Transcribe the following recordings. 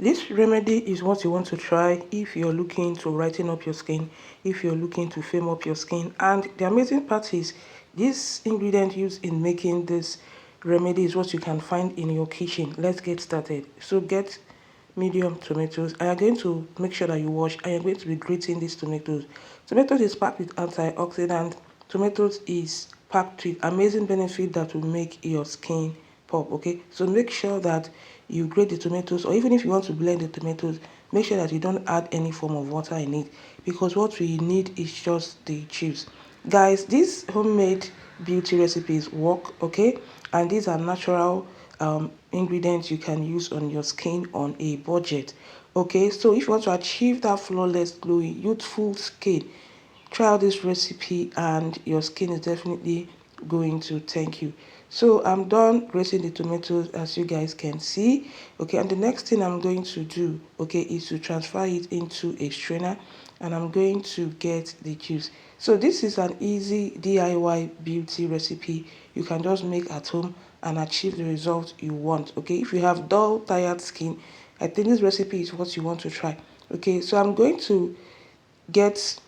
This remedy is what you want to try if you're looking to brighten up your skin, if you're looking to firm up your skin. And the amazing part is this ingredient used in making this remedy is what you can find in your kitchen. Let's get started. So get medium tomatoes. I am going to make sure that you wash. I am going to be grating these tomatoes. Tomatoes is packed with antioxidant. Tomatoes is packed with amazing benefit that will make your skin pop. Okay, so make sure that you grate the tomatoes, or even if you want to blend the tomatoes, make sure that you don't add any form of water in it, because what we need is just the juice. Guys, these homemade beauty recipes work, okay, and these are natural ingredients you can use on your skin on a budget. Okay, so if you want to achieve that flawless glowy youthful skin, try out this recipe and your skin is definitely going to thank you. So I'm done grating the tomatoes, as you guys can see. Okay, and the next thing I'm going to do, okay, is to transfer it into a strainer, and I'm going to get the juice. So this is an easy DIY beauty recipe you can just make at home and achieve the result you want. Okay, if you have dull tired skin, I think this recipe is what you want to try. Okay, so I'm going to get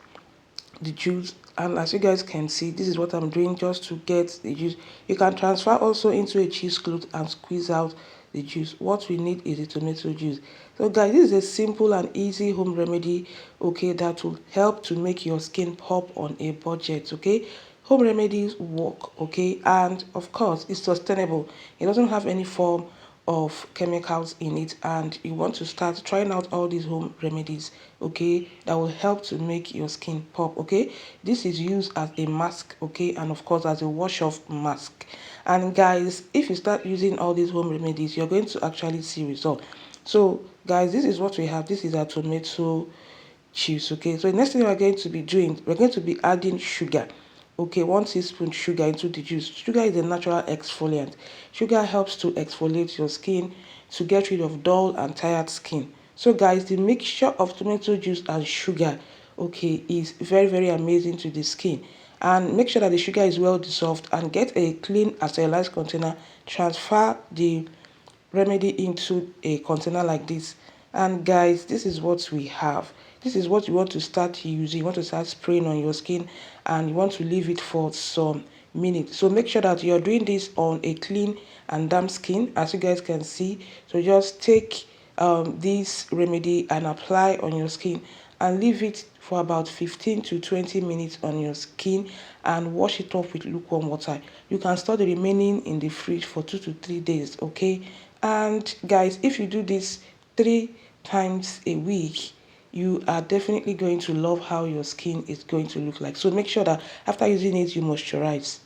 the juice, and as you guys can see, this is what I'm doing just to get the juice. You can transfer also into a cheesecloth and squeeze out the juice. What we need is the tomato juice. So guys, this is a simple and easy home remedy, okay, that will help to make your skin pop on a budget. Okay, home remedies work, okay, and of course it's sustainable. It doesn't have any form of chemicals in it, and you want to start trying out all these home remedies, okay, that will help to make your skin pop. Okay, this is used as a mask, okay, and of course as a wash off mask. And guys, if you start using all these home remedies, you're going to actually see results. So guys, this is what we have. This is our tomato juice. Okay, so the next thing we're going to be doing, we're going to be adding sugar. Okay, 1 teaspoon sugar into the juice. Sugar is a natural exfoliant. Sugar helps to exfoliate your skin to get rid of dull and tired skin. So guys, the mixture of tomato juice and sugar, okay, is very amazing to the skin. And make sure that the sugar is well dissolved, and get a clean and sterilized container. Transfer the remedy into a container like this, and guys, this is what we have. This is what you want to start using. You want to start spraying on your skin, and you want to leave it for some minutes. So make sure that you're doing this on a clean and damp skin, as you guys can see. So just take this remedy and apply on your skin, and leave it for about 15 to 20 minutes on your skin, and wash it off with lukewarm water. You can store the remaining in the fridge for 2 to 3 days. Okay, and guys, if you do this 3 times a week, you are definitely going to love how your skin is going to look like. So make sure that after using it, you moisturize.